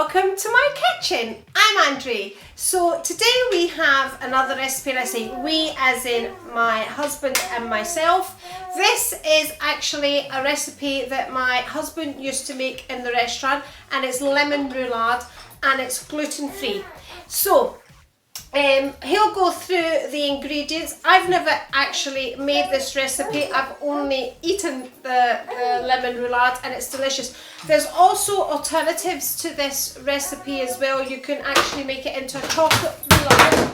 welcome to my kitchen. I'm Andri. So today we have another recipe, and I say we as in my husband and myself. This is actually a recipe that my husband used to make in the restaurant, and it's lemon roulade and it's gluten free. So he'll go through the ingredients. I've never actually made this recipe. I've only eaten the lemon roulade and it's delicious. There's also alternatives to this recipe as well. You can actually make it into a chocolate roulade.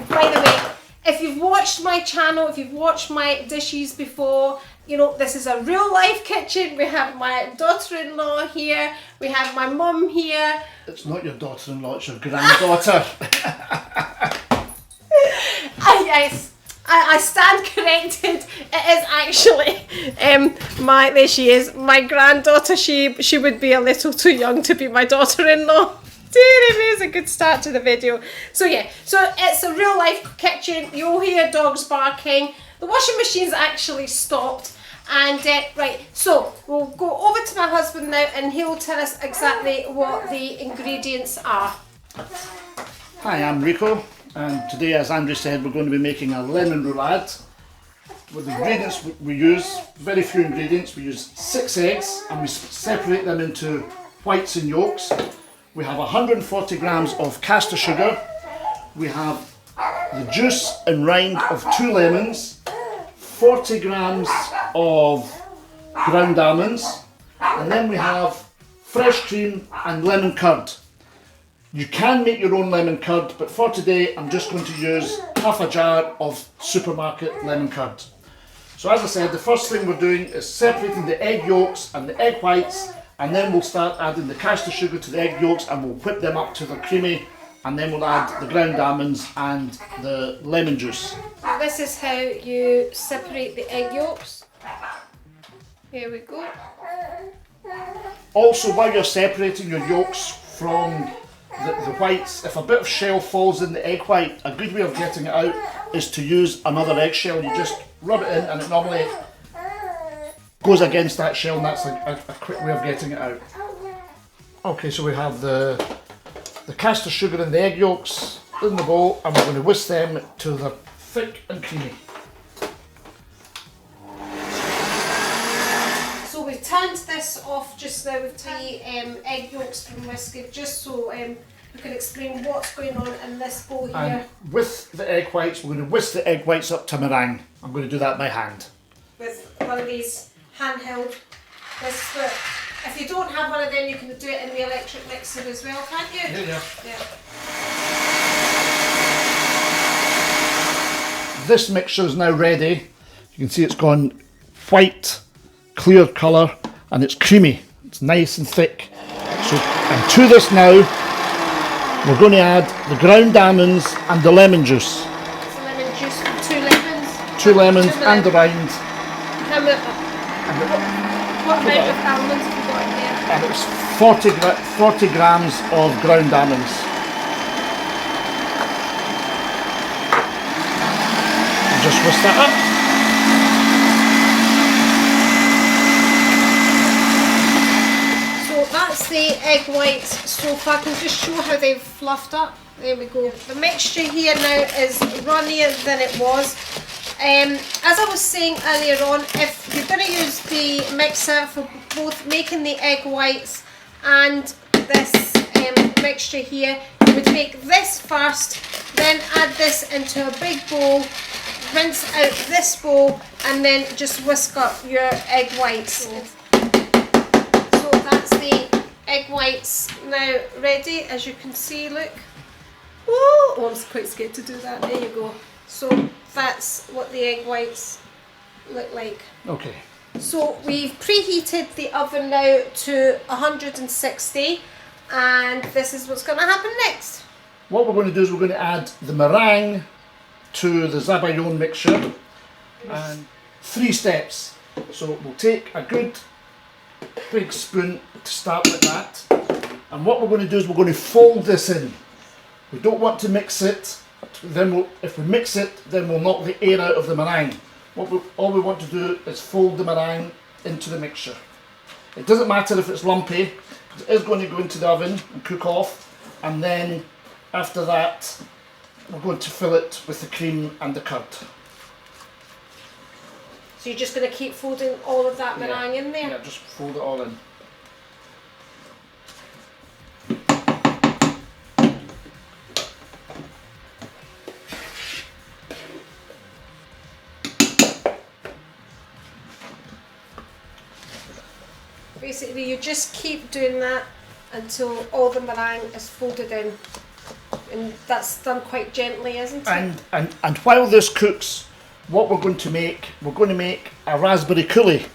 By the way, if you've watched my channel, if you've watched my dishes before, you know this is a real life kitchen. We have my daughter-in-law here, we have my mum here. It's not your daughter-in-law, it's your granddaughter. Yes, I stand corrected. It is actually there she is, my granddaughter. She would be a little too young to be my daughter-in-law. It's a good start to the video. So yeah, so it's a real life kitchen. You'll hear dogs barking. The washing machine's actually stopped. And right, so we'll go over to my husband now and he'll tell us exactly what the ingredients are. Hi, I'm Rico, and today, as Andri said, we're going to be making a lemon roulade. With the ingredients we use, very few ingredients. We use 6 eggs and we separate them into whites and yolks. We have 140 grams of caster sugar. We have the juice and rind of 2 lemons, 40 grams of ground almonds, and then we have fresh cream and lemon curd. You can make your own lemon curd, but for today I'm just going to use half a jar of supermarket lemon curd. So as I said, the first thing we're doing is separating the egg yolks and the egg whites, and then we'll start adding the caster sugar to the egg yolks and we'll whip them up to the creamy, and then we'll add the ground almonds and the lemon juice. This is how you separate the egg yolks. Here we go. Also, while you're separating your yolks from the whites, if a bit of shell falls in the egg white, a good way of getting it out is to use another eggshell. You just rub it in and it normally goes against that shell, and that's a quick way of getting it out. Okay, so we have the caster sugar and the egg yolks in the bowl, and we're going to whisk them till they're thick and creamy. So we've turned this off just now with the egg yolks from whisking, just so we can explain what's going on in this bowl here. And with the egg whites, we're going to whisk the egg whites up to meringue. I'm going to do that by hand. With one of these handheld. If you don't have one of them, you can do it in the electric mixer as well, can't you? Yeah. Yeah. This mixture is now ready. You can see it's gone white, clear colour, and it's creamy. It's nice and thick. So, and to this now, we're going to add the ground almonds and the lemon juice. It's a lemon juice from 2 lemons. 2 lemons and the rind. What amount of almonds have you got in there? And it's 40 grams of ground almonds. And just whisk that up. So that's the egg whites. So if I can just show how they've fluffed up. There we go. The mixture here now is runnier than it was. As I was saying earlier on, if you're going to use the mixer for both making the egg whites and this mixture here, you would make this first, then add this into a big bowl, rinse out this bowl, and then just whisk up your egg whites. So that's the egg whites now ready, as you can see, look. Oh, I'm quite scared to do that. There you go. So that's what the egg whites look like. Okay. So we've preheated the oven now to 160, and this is what's going to happen next. What we're going to do is we're going to add the meringue to the zabayon mixture, and 3 steps. So we'll take a good big spoon to start with that, and what we're going to do is we're going to fold this in. We don't want to mix it. Then if we mix it, then we'll knock the air out of the meringue. All we want to do is fold the meringue into the mixture. It doesn't matter if it's lumpy, is going to go into the oven and cook off, and then after that we're going to fill it with the cream and the curd. So you're just going to keep folding all of that meringue in there? Yeah, just fold it all in. Basically, you just keep doing that until all the meringue is folded in, and that's done quite gently, isn't it? And while this cooks, what we're going to make a raspberry coulis.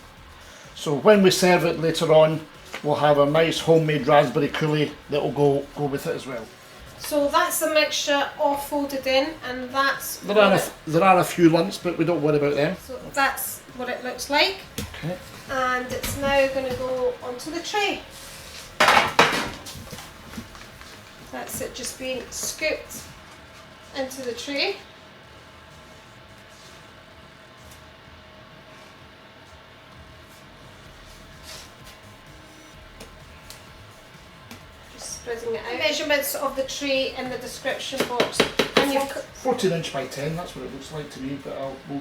So when we serve it later on, we'll have a nice homemade raspberry coulis that will go with it as well. So that's the mixture all folded in, and that's There are a few lumps, but we don't worry about them. So that's what it looks like. Okay. And it's now going to go onto the tray. That's it, just being scooped into the tray. Just spreading it out. Measurements of the tray in the description box. And you've 14 inch by 10, that's what it looks like to me, but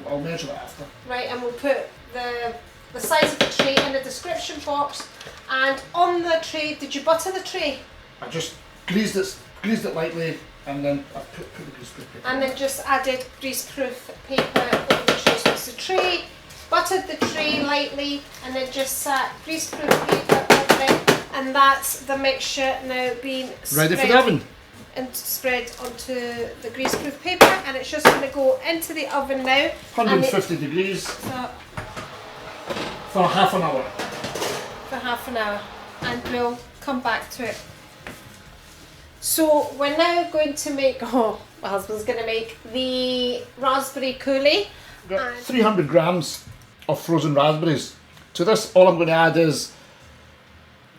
I'll measure it after. Right, and we'll put the size of the tray in the description box. And on the tray, did you butter the tray? I just greased it lightly, and then I put the greaseproof paper. And then just added greaseproof paper over the tray. So it's the tray, buttered the tray lightly, and then just sat greaseproof paper over it. And that's the mixture now being ready for the oven. And spread onto the greaseproof paper, and it's just going to go into the oven now. 150 degrees for half an hour. For half an hour, and we'll come back to it. So we're now going to make, my husband's going to make the raspberry coulis. We've got 300 grams of frozen raspberries. To this, all I'm going to add is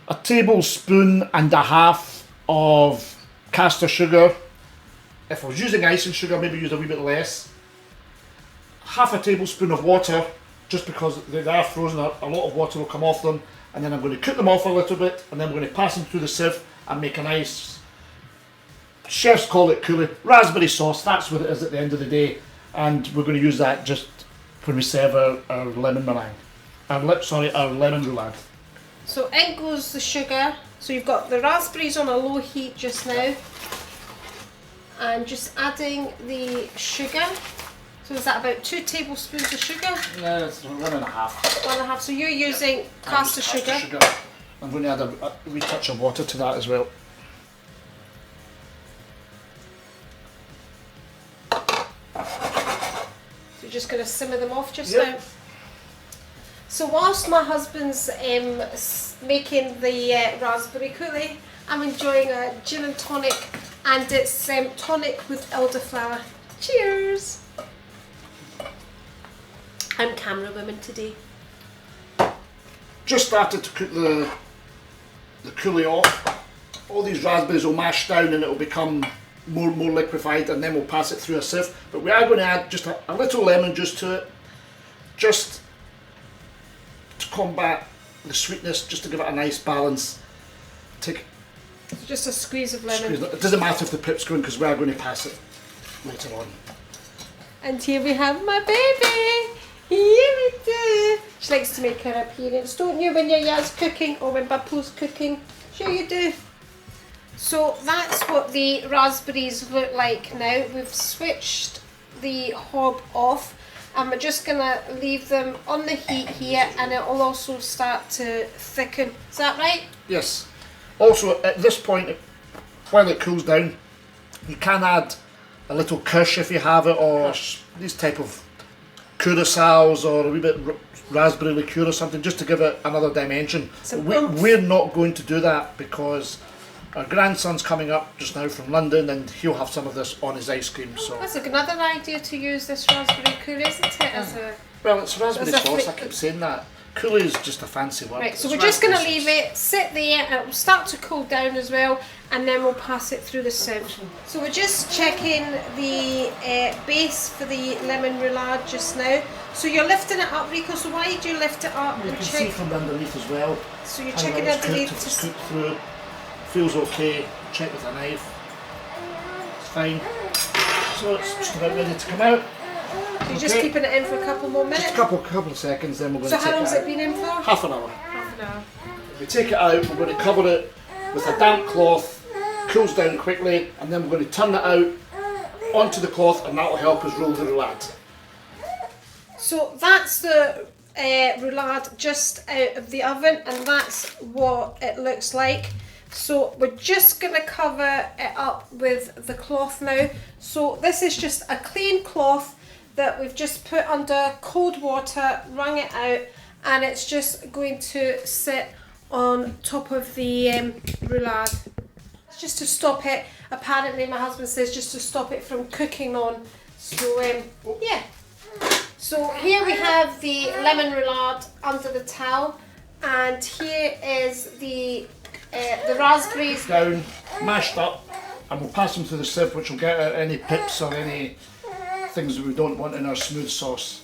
a tablespoon and a half of caster sugar. If I was using icing sugar, maybe use a wee bit less. Half a tablespoon of water, just because they are frozen, a lot of water will come off them. And then I'm going to cook them off a little bit, and then we're going to pass them through the sieve and make a nice, chefs call it coulis, raspberry sauce. That's what it is at the end of the day. And we're going to use that just when we serve our lemon meringue. Our lemon roulade. So in goes the sugar. So you've got the raspberries on a low heat just now. And just adding the sugar. So is that about 2 tablespoons of sugar? No, it's 1.5. 1.5. So you're using caster sugar. I'm going to add a wee touch of water to that as well. So you're just going to simmer them off just now. So whilst my husband's making the raspberry coulis, I'm enjoying a gin and tonic, and it's tonic with elderflower. Cheers! I'm camera woman today. Just started to cook the coulis off. All these raspberries will mash down and it will become more liquefied, and then we'll pass it through a sieve. But we are going to add just a little lemon juice to it, just to combat the sweetness, just to give it a nice balance. Take just a squeeze of lemon. It doesn't matter if the pip's going, because we are going to pass it later on. And here we have my baby. Here we do. She likes to make her appearance, don't you, when your Ya's cooking or when Bapu's cooking? Sure you do. So that's what the raspberries look like now. We've switched the hob off, and we're just going to leave them on the heat here, and it will also start to thicken. Is that right? Yes. Also, at this point, while it cools down, you can add a little kirsch if you have it, or these type of curacao, or a wee bit raspberry liqueur or something, just to give it another dimension. We're not going to do that because our grandson's coming up just now from London, and he'll have some of this on his ice cream. So that's another idea to use this raspberry coulis, isn't it? Well, it's raspberry sauce. I keep saying that. Coolie is just a fancy word. Right, so It's we're just going to raspberries. leave it sit there, and it will start to cool down as well, and then we'll pass it through the sieve. So we're just checking the base for the lemon roulade just now. So you're lifting it up, Rico, so why do you lift it up? You and can check? see from underneath as well. So you're How checking well it's underneath cooked, if it's to cooked through. Feels okay. Check with a knife. It's fine. So it's just about ready to come out. you're just keeping it in for a couple more minutes. Just a couple of seconds, then we're going So to how take long's it it out. been in for? Half an hour. Half an hour. If we take it out, we're going to cover it with a damp cloth, cools down quickly, and then we're going to turn it out onto the cloth, and that will help us roll the roulade. So that's the roulade just out of the oven, and that's what it looks like. So we're just going to cover it up with the cloth now. So this is just a clean cloth that we've just put under cold water, wrung it out, and it's just going to sit on top of the roulade. Just to stop it, apparently my husband says just to stop it from cooking on. So yeah. So here we have the lemon roulade under the towel, and here is the raspberries. Down, mashed up, and we'll pass them through the sieve, which will get out any pips or any things that we don't want in our smooth sauce.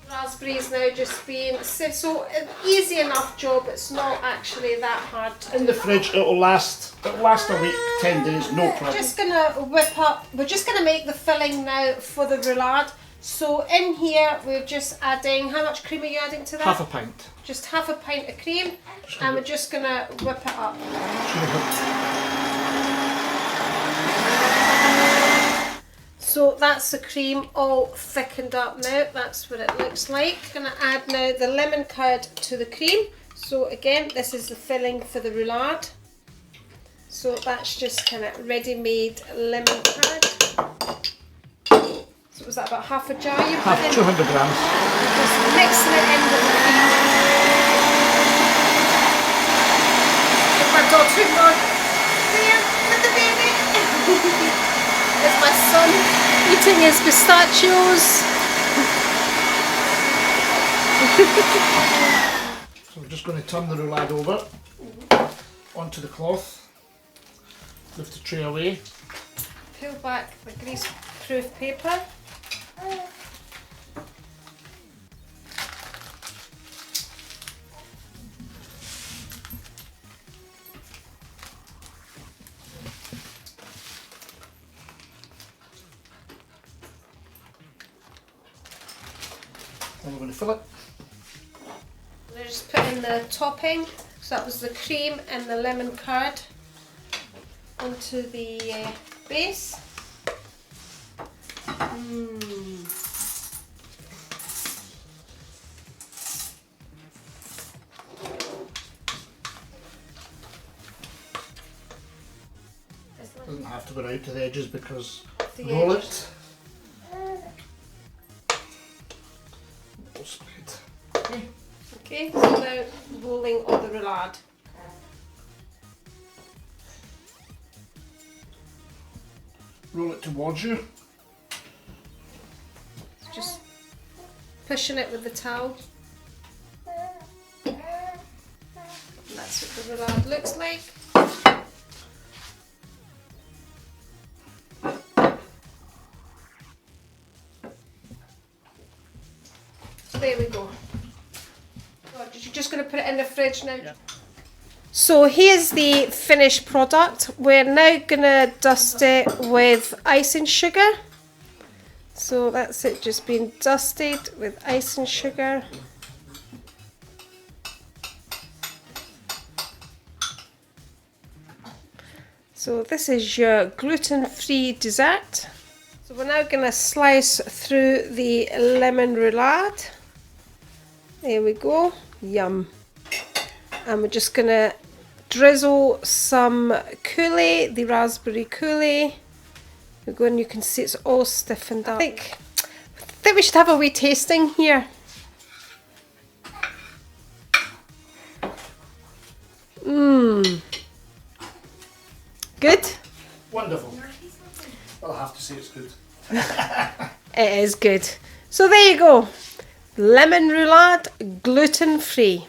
Raspberries now just being sieved, so an easy enough job. It's not actually that hard to In the fridge, it'll last a week, 10 days, no problem. Just gonna whip up. We're just gonna make the filling now for the roulade. So in here we're just adding, how much cream are you adding to that? Half a pint. Just half a pint of cream, and we're just gonna whip it up. So that's the cream all thickened up now. That's what it looks like. Gonna add now the lemon curd to the cream. So again, this is the filling for the roulade. So that's just kind of ready-made lemon curd. So was that about half a jar you put in? 200 grams. Just mixing it in with the cream. If my daughter gone, there, with the baby. There's my son eating his pistachios. So we're just going to turn the roulade over onto the cloth. Lift the tray away. Peel back the grease-proof paper. Then we're going to fill it. We're just putting the topping, so that was the cream and the lemon curd, onto the base. Doesn't have to go out to the edges because The roll edges. it. Roll spread. Okay, so now rolling all the roulade. Roll it towards you. Just pushing it with the towel. And that's what the roulade looks like. There we go. You're just going to put it in the fridge now. Yeah. So here's the finished product. We're now going to dust it with icing sugar. So that's it, just been dusted with icing sugar. So this is your gluten-free dessert. So we're now going to slice through the lemon roulade. There we go, yum. And we're just going to drizzle some Coolie, the raspberry Coolie. We're going, you can see it's all stiffened up. I think we should have a wee tasting here. Good? Wonderful. I'll have to say it's good. It is good. So there you go. lemon roulade, gluten-free.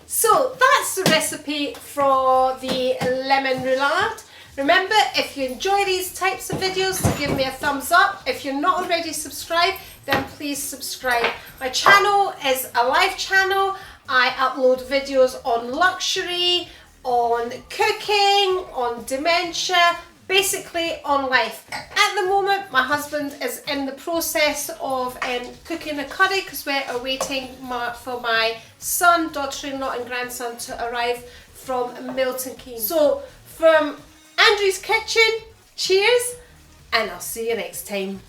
So that's the recipe for the lemon roulade. Remember, if you enjoy these types of videos, to give me a thumbs up. If you're not already subscribed, then please subscribe. My channel is a live channel. I upload videos on luxury, on cooking, on dementia, basically on life. At the moment, my husband is in the process of cooking a curry because we're awaiting for my son, daughter-in-law and grandson to arrive from Milton Keynes. So from Andri's kitchen, cheers, and I'll see you next time.